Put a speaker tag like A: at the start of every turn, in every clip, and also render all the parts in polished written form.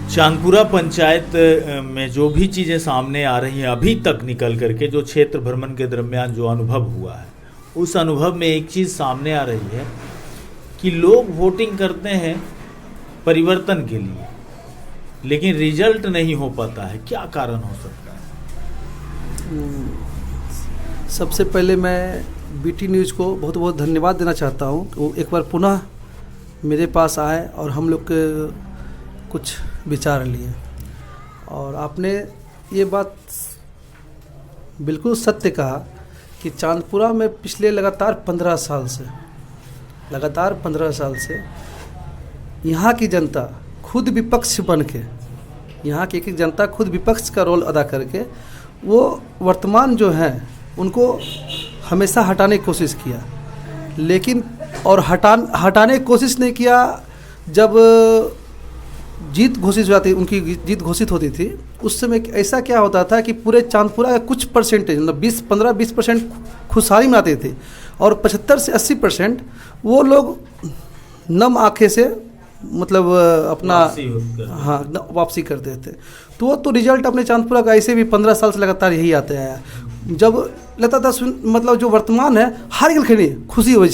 A: चांदपुरा पंचायत में जो भी चीज़ें सामने आ रही हैं अभी तक निकल करके, जो क्षेत्र भ्रमण के दरमियान जो अनुभव हुआ है, उस अनुभव में एक चीज़ सामने आ रही है कि लोग वोटिंग करते हैं परिवर्तन के लिए, लेकिन रिजल्ट नहीं हो पाता है। क्या कारण हो सकता है?
B: सबसे पहले मैं बीटी न्यूज़ को बहुत बहुत धन्यवाद देना चाहता हूँ। वो एक बार पुनः मेरे पास आए और हम लोग के कुछ विचार लिए, और आपने ये बात बिल्कुल सत्य कहा कि चांदपुरा में पिछले लगातार 15 साल से यहाँ की जनता खुद विपक्ष बन के, यहाँ की एक जनता खुद विपक्ष का रोल अदा करके वो वर्तमान जो हैं उनको हमेशा हटाने की कोशिश किया, लेकिन और हटाने की कोशिश नहीं किया। जब जीत घोषित हो जाती, उनकी जीत घोषित होती थी, उस समय ऐसा क्या होता था कि पूरे चांदपुरा का कुछ परसेंटेज, मतलब 15-20% खुशहाली मनाते थे, और 75 से 80% वो लोग नम आंखें से मतलब अपना वापसी करते थे। तो रिजल्ट अपने चांदपुरा का ऐसे भी 15 साल से लगातार यही आते आया। जब लगता था मतलब जो वर्तमान है हार गेलखिन, खुशी हो,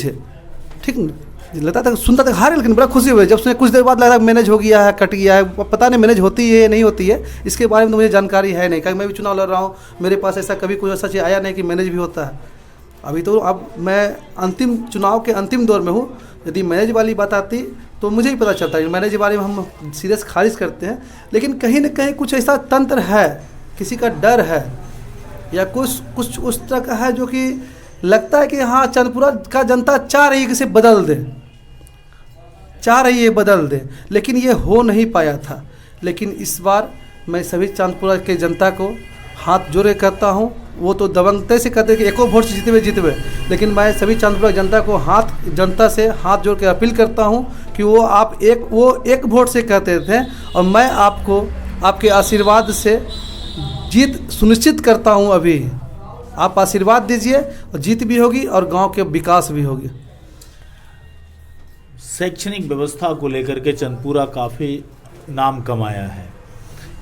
B: ठीक न, लगता था सुनता था हार गेलखिन, बड़ा खुशी हुई। जब सुने कुछ देर बाद लगा मैनेज हो गया है, कट गया है, पता नहीं मैनेज होती है नहीं होती है, इसके बारे में तो मुझे जानकारी है नहीं। क्योंकि मैं भी चुनाव लड़ रहा हूँ, मेरे पास ऐसा कभी कुछ ऐसा चीज़ आया नहीं कि मैनेज भी होता है। अभी तो अब मैं अंतिम चुनाव के अंतिम दौर में हूँ। यदि मैनेज वाली बात आती तो मुझे ही पता चलता है। मैनेज वाले में हम सीरियस खारिज करते हैं, लेकिन कहीं न कहीं कुछ ऐसा तंत्र है, किसी का डर है या कुछ उस तरह का है जो कि लगता है कि हाँ चांदपुरा का जनता चाह रही है कि इसे बदल दे, लेकिन ये हो नहीं पाया था। लेकिन इस बार मैं सभी चांदपुरा के जनता को हाथ जोड़े कहता हूँ। वो तो दबंगते से कहते हैं कि एको वोट से जीतवे, लेकिन मैं सभी चांदपुरा जनता को जनता से हाथ जोड़ के अपील करता हूँ कि वो एक वोट से कहते थे, और मैं आपको आपके आशीर्वाद से जीत सुनिश्चित करता हूँ। अभी आप आशीर्वाद दीजिए और जीत भी होगी और गांव के विकास भी होगी।
A: शैक्षणिक व्यवस्था को लेकर के चांदपुरा काफ़ी नाम कमाया है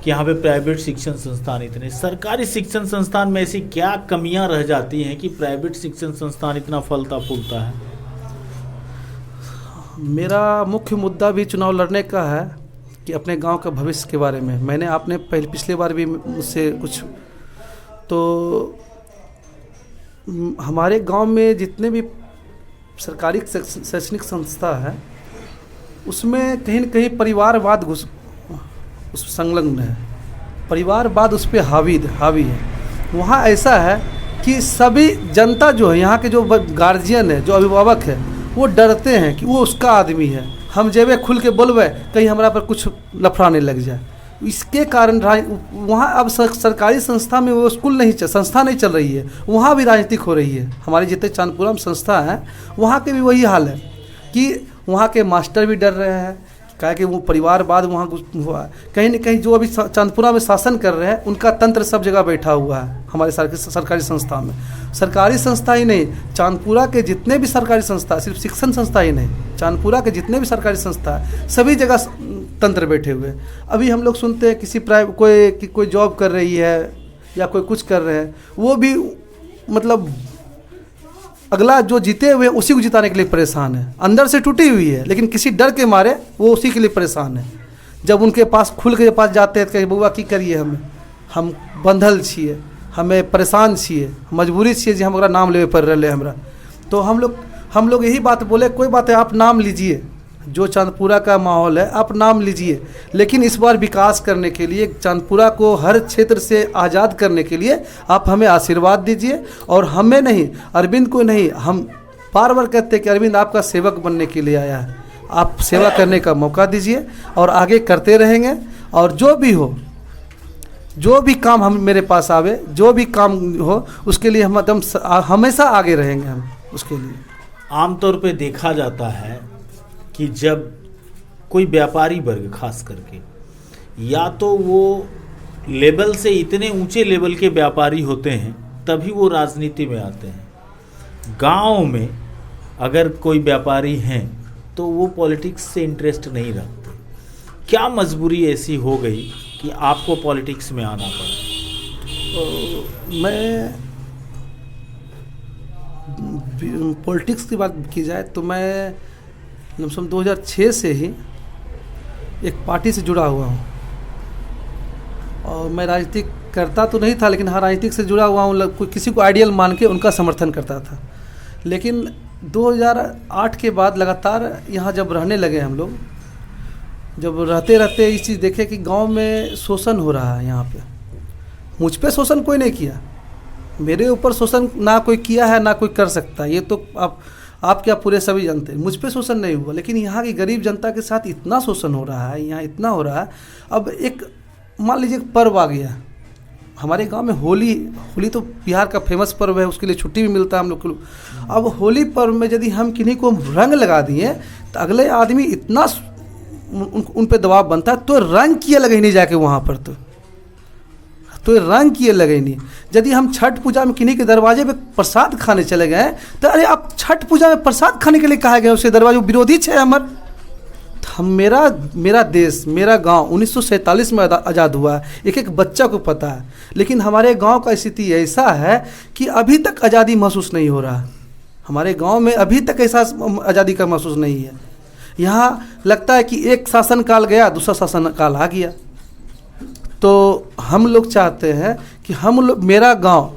A: कि यहाँ पे प्राइवेट शिक्षण संस्थान इतने, सरकारी शिक्षण संस्थान में ऐसी क्या कमियां रह जाती हैं कि प्राइवेट शिक्षण संस्थान इतना फलता फूलता है?
B: मेरा मुख्य मुद्दा भी चुनाव लड़ने का है कि अपने गांव का भविष्य के बारे में। मैंने आपने पिछले बार भी मुझसे कुछ, तो हमारे गांव में जितने भी सरकारी शैक्षणिक संस्था है उसमें कहीं न कहीं परिवारवाद उस संलग्न है, परिवारवाद उस पर हावी है। वहाँ ऐसा है कि सभी जनता जो है, यहाँ के जो गार्जियन है, जो अभिभावक है, वो डरते हैं कि वो उसका आदमी है, हम जेबे खुल के बोलबे कहीं हमारा पर कुछ लफड़ा नहीं लग जाए। इसके कारण वहाँ अब सरकारी संस्था में वो संस्था नहीं चल रही है, वहाँ भी राजनीतिक हो रही है। हमारे जितने चांदपुरा में संस्था हैं वहाँ के भी वही हाल है कि वहाँ के मास्टर भी डर रहे हैं, क्या कि वो परिवारवाद वहाँ हुआ है। कहीं न कहीं जो अभी चांदपुरा में शासन कर रहे हैं उनका तंत्र सब जगह बैठा हुआ है। हमारे सरकारी संस्था में, सरकारी संस्था ही नहीं, चांदपुरा के जितने भी सरकारी संस्था, सिर्फ शिक्षण संस्था ही नहीं, चांदपुरा के जितने भी सरकारी संस्था है सभी जगह तंत्र बैठे हुए। अभी हम लोग सुनते हैं किसी कोई जॉब कर रही है या कोई कुछ कर रहे हैं, वो भी मतलब अगला जो जीते हुए उसी को जिताने के लिए परेशान है, अंदर से टूटी हुई है, लेकिन किसी डर के मारे वो उसी के लिए परेशान है। जब उनके पास खुल के पास जाते हैं तो बउआ की करिए, हम बंधल छिए, हमें परेशान छिए, मजबूरी छिए जी हमारा नाम लेवे पड़ रहे हमरा। तो हम लोग यही बात बोले, कोई बात है आप नाम लीजिए, जो चांदपुरा का माहौल है आप नाम लीजिए, लेकिन इस बार विकास करने के लिए, चांदपुरा को हर क्षेत्र से आज़ाद करने के लिए आप हमें आशीर्वाद दीजिए। और हमें नहीं, अरविंद को नहीं, हम बार बार कहते हैं कि अरविंद आपका सेवक बनने के लिए आया है, आप सेवा करने का मौका दीजिए और आगे करते रहेंगे। और जो भी काम हम मेरे पास आवे, जो भी काम हो, उसके लिए हम एकदम हमेशा आगे रहेंगे। हम उसके लिए
A: आमतौर पे देखा जाता है कि जब कोई व्यापारी वर्ग खास करके, या तो वो लेवल से इतने ऊंचे लेवल के व्यापारी होते हैं तभी वो राजनीति में आते हैं। गांव में अगर कोई व्यापारी हैं तो वो पॉलिटिक्स से इंटरेस्ट नहीं रखते, क्या मजबूरी ऐसी हो गई कि आपको पॉलिटिक्स में आना पड़ा?
B: तो मैं पॉलिटिक्स की बात की जाए तो मैं लमसम 2006 से ही एक पार्टी से जुड़ा हुआ हूँ, और मैं राजनीतिक करता तो नहीं था, लेकिन हाँ राजनीतिक से जुड़ा हुआ हूँ। किसी को आइडियल मान के उनका समर्थन करता था। लेकिन 2008 के बाद लगातार यहाँ जब रहने लगे हम लोग, जब रहते रहते इस चीज़ देखे कि गांव में शोषण हो रहा है। यहाँ पे मुझ पे शोषण कोई नहीं किया, मेरे ऊपर शोषण ना कोई किया है ना कोई कर सकता, ये तो आप क्या पूरे सभी जानते हैं। मुझ पे शोषण नहीं हुआ, लेकिन यहाँ की गरीब जनता के साथ इतना शोषण हो रहा है, यहाँ इतना हो रहा है। अब एक मान लीजिए पर्व आ गया हमारे गांव में, होली तो बिहार का फेमस पर्व है, उसके लिए छुट्टी भी मिलता है हम लोग को। अब होली पर्व में यदि हम किन्हीं को रंग लगा दिए तो अगले आदमी इतना उन पे दबाव बनता है, तो रंग किए लगे ही नहीं जाके वहाँ पर, तो रंग किए लगे ही नहीं। यदि हम छठ पूजा में किन्हीं के दरवाजे पे प्रसाद खाने चले गए तो अरे आप छठ पूजा में प्रसाद खाने के लिए कहा गए, उसके दरवाजे विरोधी छे हमर। हम मेरा देश, मेरा गांव 1947 में आज़ाद हुआ है, एक एक बच्चा को पता है। लेकिन हमारे गांव का स्थिति ऐसा है कि अभी तक आज़ादी महसूस नहीं हो रहा। हमारे गांव में अभी तक ऐसा आज़ादी का महसूस नहीं है। यहाँ लगता है कि एक शासन काल गया, दूसरा शासन काल आ गया। तो हम लोग चाहते हैं कि मेरा गांव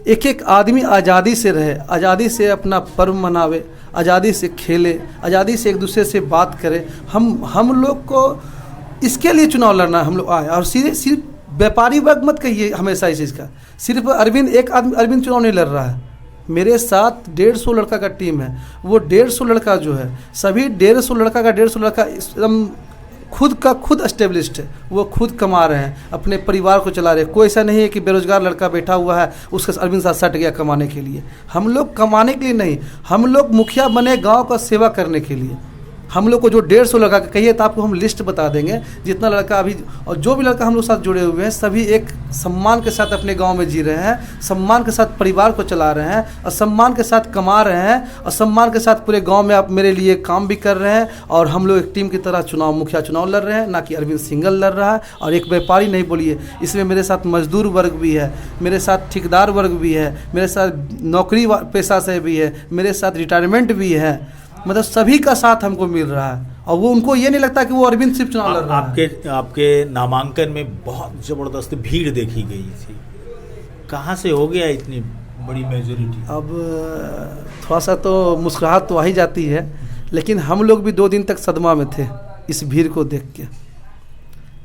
B: एक एक आदमी आज़ादी से रहे, आज़ादी से अपना पर्व मनावे, आज़ादी से खेले, आज़ादी से एक दूसरे से बात करें। हम लोग को इसके लिए चुनाव लड़ना हम लोग आए। और सिर्फ व्यापारी वर्ग मत कहिए हमेशा इस चीज़ का, सिर्फ अरविंद चुनाव नहीं लड़ रहा है। मेरे साथ 150 लड़का का टीम है। वो 150 लड़का जो है, सभी 150 लड़का एकदम खुद एस्टेब्लिश्ड है। वो खुद कमा रहे हैं, अपने परिवार को चला रहे हैं। कोई ऐसा नहीं है कि बेरोजगार लड़का बैठा हुआ है उसके अरविंद साथ सट गया कमाने के लिए। हम लोग कमाने के लिए नहीं, हम लोग मुखिया बने गांव का सेवा करने के लिए। हम लोग को जो 150 लड़का कहिए तो आपको हम लिस्ट बता देंगे जितना लड़का अभी, और जो भी लड़का हम लोग साथ जुड़े हुए हैं सभी एक सम्मान के साथ अपने गांव में जी रहे हैं, सम्मान के साथ परिवार को चला रहे हैं, और सम्मान के साथ कमा रहे हैं, और सम्मान के साथ पूरे गांव में आप मेरे लिए काम भी कर रहे हैं। और हम लोग एक टीम की तरह मुखिया चुनाव लड़ रहे हैं, ना कि अरविंद सिंगल लड़ रहा है। और एक व्यापारी नहीं बोलिए, इसमें मेरे साथ मजदूर वर्ग भी है, मेरे साथ ठेकेदार वर्ग भी है, मेरे साथ नौकरी पेशा से भी है, मेरे साथ रिटायरमेंट भी है। मतलब सभी का साथ हमको मिल रहा है, और वो उनको ये नहीं लगता कि वो अरविंद सिर्फ चुनाव लड़ रहा है।
A: आपके नामांकन में बहुत ज़बरदस्त भीड़ देखी गई थी, कहाँ से हो गया इतनी बड़ी मेजोरिटी?
B: अब थोड़ा सा तो मुस्कुराहट तो आ ही जाती है, लेकिन हम लोग भी 2 दिन तक सदमा में थे इस भीड़ को देख के।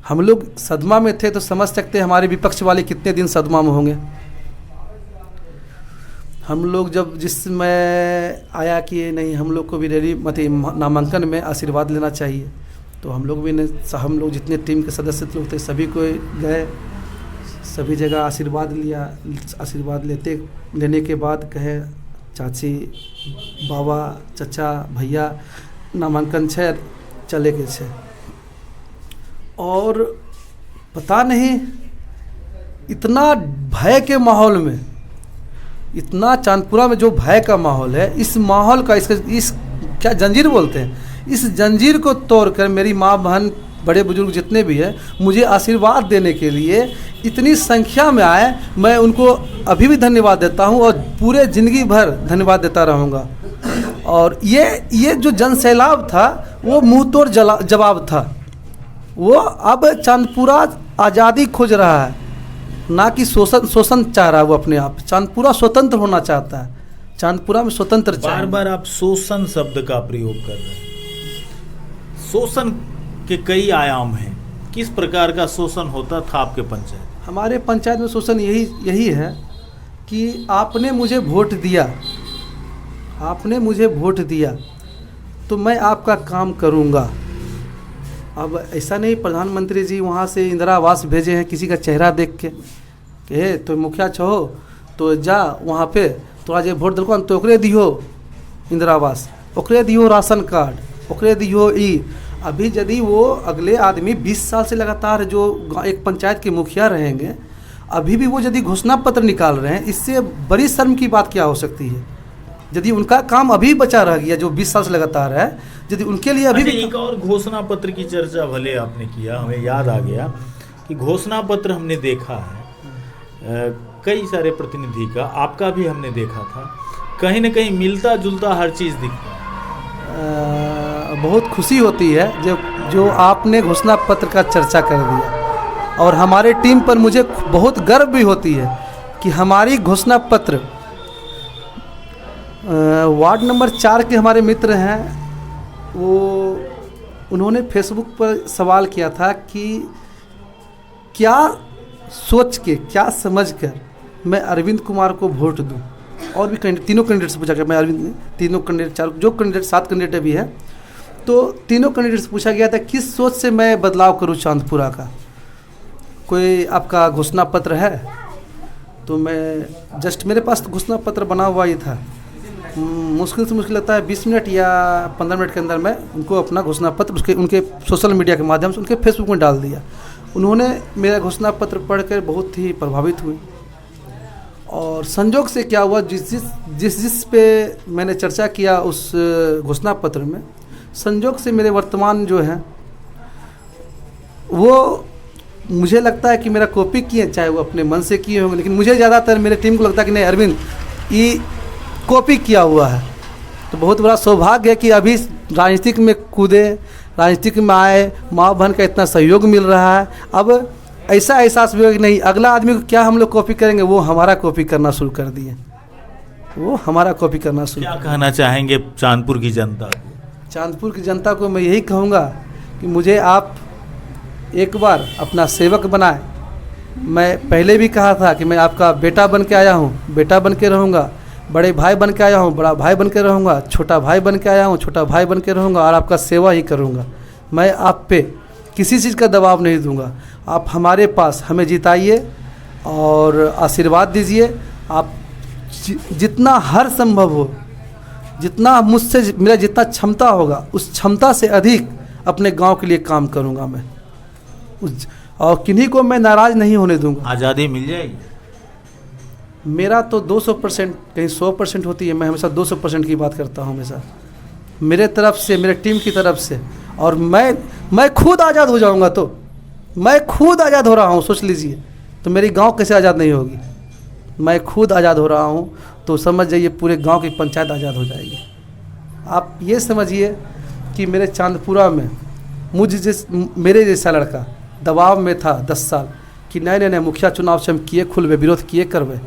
B: हम लोग सदमा में थे तो समझ सकते हैं हमारे विपक्ष वाले कितने दिन सदमा में होंगे। हम लोग जब जिसमें आया कि नहीं हम लोग को भी रैली मतलब नामांकन में आशीर्वाद लेना चाहिए, तो हम लोग जितने टीम के सदस्य लोग थे सभी को गए, सभी जगह आशीर्वाद लिया। आशीर्वाद लेने के बाद कहे चाची, बाबा, चचा, भैया नामांकन छे चले गए छे। और पता नहीं इतना भय के माहौल में, इतना चांदपुरा में जो भय का माहौल है, इस माहौल का इस क्या जंजीर बोलते हैं, इस जंजीर को तोड़कर मेरी माँ बहन बड़े बुजुर्ग जितने भी हैं मुझे आशीर्वाद देने के लिए इतनी संख्या में आए। मैं उनको अभी भी धन्यवाद देता हूँ और पूरे ज़िंदगी भर धन्यवाद देता रहूँगा। और ये जो जनसैलाब था वो मुँह तोड़ जवाब था। वो अब चांदपुरा आज़ादी खोज रहा है, ना कि शोषण चाह रहा है। वो अपने आप चांदपुरा स्वतंत्र होना चाहता है, चांदपुरा में स्वतंत्र
A: बार बार आप शोषण शब्द का प्रयोग कर रहे हैं। शोषण के कई आयाम हैं, किस प्रकार का शोषण होता था आपके पंचायत?
B: हमारे पंचायत में शोषण यही है कि आपने मुझे वोट दिया तो मैं आपका काम करूँगा। अब ऐसा नहीं प्रधानमंत्री जी वहाँ से इंदिरा आवास भेजे हैं किसी का चेहरा देख के कि तो मुखिया छहो तो जा वहाँ पे तोरा जे वोट दिलको तो ओकरे दियो इंदिरा आवास, ओकरे दियो राशन कार्ड, ओकरे दियो ई। अभी यदि वो अगले आदमी 20 साल से लगातार जो एक पंचायत के मुखिया रहेंगे, अभी भी वो यदि घोषणा पत्र निकाल रहे हैं, इससे बड़ी शर्म की बात क्या हो सकती है? यदि उनका काम अभी बचा रह गया जो 20 साल से लगातार है, यदि उनके लिए अभी भी
A: एक और घोषणा पत्र की चर्चा भले आपने किया, हमें याद आ गया कि घोषणा पत्र हमने देखा है कई सारे प्रतिनिधि का, आपका भी हमने देखा था, कहीं ना कहीं मिलता जुलता हर चीज़ दिखता है।
B: बहुत खुशी होती है जब जो आपने घोषणा पत्र का चर्चा कर दिया, और हमारे टीम पर मुझे बहुत गर्व भी होती है कि हमारी घोषणा पत्र वार्ड नंबर 4 के हमारे मित्र हैं, वो उन्होंने फेसबुक पर सवाल किया था कि क्या सोच के, क्या समझ कर मैं अरविंद कुमार को वोट दूं, और भी तीनों कैंडिडेट से पूछा गया, मैं अरविंद ने तीनों कैंडिडेट, 4 जो कैंडिडेट 7 कैंडिडेट भी है, तो तीनों कैंडिडेट से पूछा गया था किस सोच से मैं बदलाव करूं चांदपुरा का, कोई आपका घोषणा पत्र है? तो मैं जस्ट मेरे पास तो घोषणा पत्र बना हुआ ही था, मुश्किल से मुश्किल लगता है 20 मिनट या 15 मिनट के अंदर मैं उनको अपना घोषणा पत्र उनके सोशल मीडिया के माध्यम से उनके फेसबुक में डाल दिया। उन्होंने मेरा घोषणा पत्र पढ़कर बहुत ही प्रभावित हुए, और संजोग से क्या हुआ, जिस पे मैंने चर्चा किया उस घोषणा पत्र में, संजोग से मेरे वर्तमान जो हैं वो मुझे लगता है कि मेरा कॉपी किए, चाहे वो अपने मन से किए होंगे, लेकिन मुझे ज़्यादातर मेरे टीम को लगता है कि नहीं अरविंद ये कॉपी किया हुआ है। तो बहुत बड़ा सौभाग्य है कि अभी राजनीतिक में कूदे, राजनीतिक में आए, माँ बहन का इतना सहयोग मिल रहा है। अब ऐसा एहसास भी हो कि नहीं अगला आदमी को क्या हम लोग कॉपी करेंगे, वो हमारा कॉपी करना शुरू कर दिए, वो हमारा कॉपी करना शुरू।
A: क्या कहना चाहेंगे चांदपुर की जनता?
B: चांदपुर की जनता को मैं यही कहूँगा कि मुझे आप एक बार अपना सेवक बनाए। मैं पहले भी कहा था कि मैं आपका बेटा बन के आया हूँ, बेटा बन के रहूँगा, बड़े भाई बन के आया हूँ, बड़ा भाई बन के रहूँगा, छोटा भाई बन के आया हूँ, छोटा भाई बन के रहूँगा, और आपका सेवा ही करूँगा। मैं आप पे किसी चीज़ का दबाव नहीं दूँगा। आप हमारे पास हमें जिताइए और आशीर्वाद दीजिए। आप जितना हर संभव हो, जितना मुझसे मेरा जितना क्षमता होगा उस क्षमता से अधिक अपने गांव के लिए काम करूंगा मैं, और किन्हीं को मैं नाराज़ नहीं होने दूंगा।
A: आज़ादी मिल जाएगी?
B: मेरा तो 200%, कहीं 100% होती है, मैं हमेशा 200% की बात करता हूँ हमेशा, मेरे तरफ से, मेरे टीम की तरफ से। और मैं खुद आज़ाद हो जाऊँगा, तो मैं खुद आज़ाद हो रहा हूँ, सोच लीजिए, तो मेरी गांव कैसे आज़ाद नहीं होगी? मैं खुद आज़ाद हो रहा हूँ तो समझ जाइए पूरे गांव की पंचायत आज़ाद हो जाएगी। आप ये समझिए कि मेरे चांदपुरा में मेरे जैसा लड़का दबाव में था 10 साल कि नहीं मुखिया चुनाव से हम किए खुलवे, विरोध किए करवे,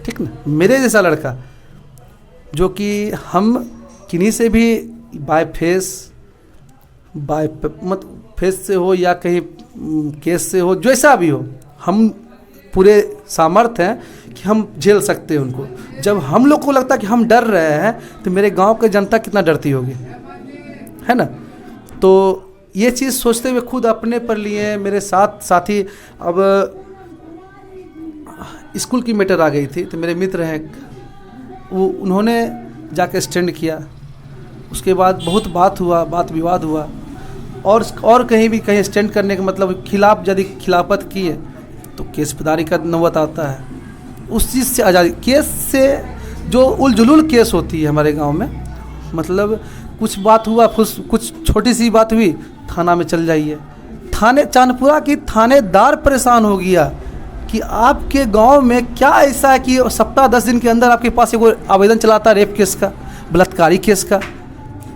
B: ठीक ना। मेरे जैसा लड़का जो कि हम किन्हीं से भी बाय फेस से हो या कहीं केस से हो, जैसा भी हो, हम पूरे सामर्थ्य हैं कि हम झेल सकते हैं उनको। जब हम लोग को लगता है कि हम डर रहे हैं तो मेरे गांव की जनता कितना डरती होगी, है ना। तो ये चीज़ सोचते हुए खुद अपने पर लिए मेरे साथी, अब स्कूल की मैटर आ गई थी तो मेरे मित्र हैं वो, उन्होंने जाके स्टैंड किया। उसके बाद बहुत बात विवाद हुआ, और कहीं स्टैंड करने का मतलब खिलाफ यदि खिलाफत की है तो केस पदारी का नौबत आता है। उस चीज़ से आज़ादी, केस से जो उलझुल केस होती है हमारे गांव में, मतलब कुछ बात हुआ, कुछ छोटी सी बात हुई, थाना में चल जाइए। चांदपुरा की थानेदार परेशान हो गया कि आपके गांव में क्या ऐसा है कि सप्ताह 10 दिन के अंदर आपके पास एक आवेदन चलाता है रेप केस का, बलात्कारी केस का।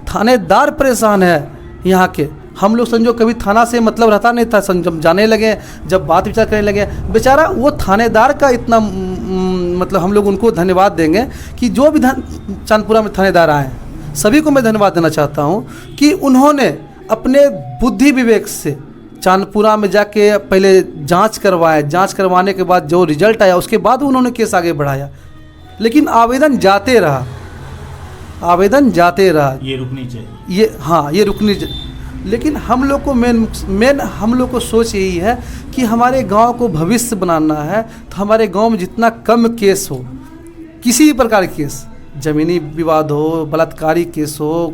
B: थानेदार परेशान है यहाँ के। हम लोग समझो कभी थाना से मतलब रहता नहीं था, जब जाने लगे, जब बात विचार करने लगे, बेचारा वो थानेदार का इतना मतलब हम लोग उनको धन्यवाद देंगे कि जो भी चांदपुरा में थानेदार आए, सभी को मैं धन्यवाद देना चाहता हूँ कि उन्होंने अपने बुद्धि विवेक से चांदपुरा में जाके पहले जांच करवाने के बाद जो रिजल्ट आया उसके बाद उन्होंने केस आगे बढ़ाया। लेकिन आवेदन जाते रहा।
A: ये रुकनी चाहिए,
B: ये रुकनी चाहिए। लेकिन हम लोग को मेन हम लोग को सोच यही है कि हमारे गांव को भविष्य बनाना है, तो हमारे गांव में जितना कम केस हो, किसी भी प्रकार के केस, ज़मीनी विवाद हो, बलात्कारी केस हो,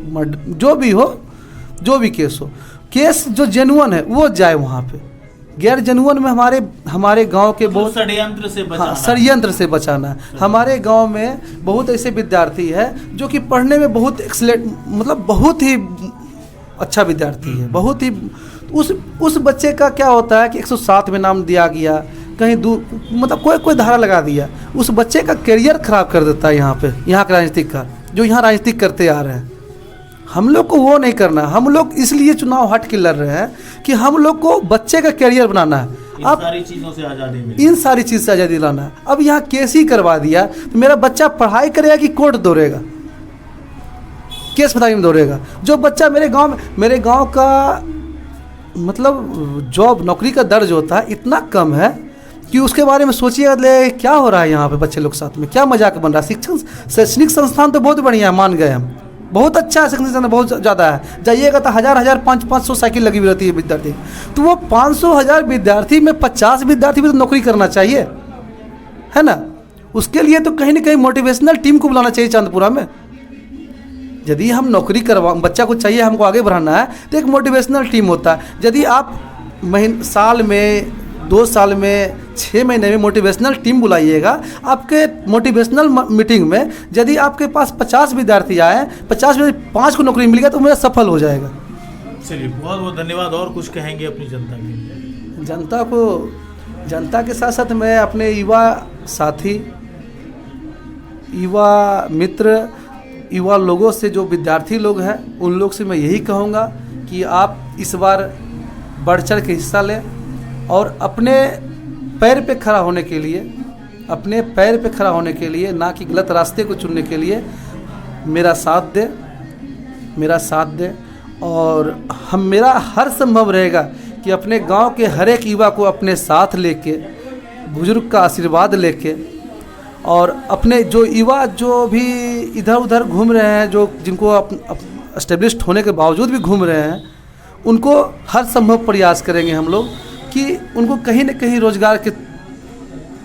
B: जो भी केस हो, केस जो जेन्युइन है वो जाए वहाँ पे, गैर जनवन में हमारे गांव के बहुत
A: षड्यंत्र से बचाना।
B: हाँ, षड्यंत्र से बचाना है। हमारे गांव में बहुत ऐसे विद्यार्थी है जो कि पढ़ने में बहुत एक्सीलेंट, मतलब बहुत ही अच्छा विद्यार्थी है, बहुत ही उस बच्चे का क्या होता है कि 107 में नाम दिया गया, कहीं दूर मतलब कोई धारा लगा दिया, उस बच्चे का करियर खराब कर देता है यहाँ के राजनीतिक का, जो यहाँ राजनीतिक करते आ रहे हैं। हम लोग को वो नहीं करना। हम लोग इसलिए चुनाव हट के लड़ रहे हैं कि हम लोग को बच्चे का करियर बनाना है।
A: अब सारी चीज़ों से आज़ादी मिले,
B: इन सारी चीज़ से आज़ादी लाना है। अब यहाँ केस ही करवा दिया तो मेरा बच्चा पढ़ाई करेगा कि कोर्ट दौड़ेगा, केस फदाई में दौड़ेगा। जो बच्चा मेरे गांव का मतलब जॉब नौकरी का दर्ज होता है इतना कम है कि उसके बारे में सोचिए क्या हो रहा है यहाँ पे बच्चे लोग साथ में, क्या मजाक बन रहा है। शैक्षणिक संस्थान तो बहुत बढ़िया है, मान गए हम, बहुत अच्छा है, शैक्षणिक संस्थान बहुत ज़्यादा है। जाइएगा तो 1000 500 साइकिल लगी हुई रहती है विद्यार्थी। तो वो 500,000 विद्यार्थी में 50 विद्यार्थी भी तो नौकरी करना चाहिए, है ना। उसके लिए तो कहीं ना कहीं मोटिवेशनल टीम को बुलाना चाहिए चांदपुरा में। यदि हम नौकरी बच्चा को चाहिए हमको आगे बढ़ाना है तो एक मोटिवेशनल टीम होता है। यदि आप साल में 2 साल में 6 महीने में मोटिवेशनल टीम बुलाइएगा, आपके मोटिवेशनल मीटिंग में यदि आपके पास 50 विद्यार्थी आए, 50 में 5 को नौकरी मिल गया तो मेरा सफल हो जाएगा।
A: चलिए, बहुत बहुत धन्यवाद। और कुछ कहेंगे अपनी जनता के?
B: जनता के साथ साथ मैं अपने युवा साथी, युवा मित्र, युवा लोगों से, जो विद्यार्थी लोग हैं उन लोग से मैं यही कहूँगा कि आप इस बार बढ़ चढ़ के हिस्सा लें और अपने पैर पे खड़ा होने के लिए, ना कि गलत रास्ते को चुनने के लिए मेरा साथ दे। और मेरा हर संभव रहेगा कि अपने गांव के हर एक युवा को अपने साथ लेके, बुजुर्ग का आशीर्वाद लेके, और अपने जो युवा जो भी इधर उधर घूम रहे हैं, जो जिनको एस्टेब्लिश्ड होने के बावजूद भी घूम रहे हैं, उनको हर संभव प्रयास करेंगे हम लोग कि उनको कहीं न कहीं रोजगार की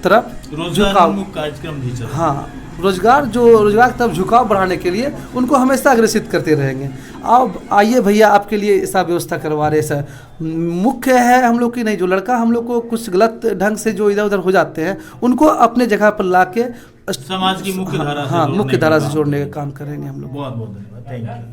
B: तरफ
A: कार्यक्रम भी चल,
B: हाँ, रोजगार की तरफ झुकाव बढ़ाने के लिए उनको हमेशा अग्रेसित करते रहेंगे। अब आइए भैया, आपके लिए ऐसा व्यवस्था करवा रहे। ऐसा मुख्य है हम लोग की नहीं, जो लड़का हम लोग को कुछ गलत ढंग से जो इधर उधर हो जाते हैं उनको अपने जगह पर ला के
A: समाज की मुख्य धारा
B: से जोड़ने का काम करेंगे हम लोग।
A: बहुत बहुत धन्यवाद, थैंक यू।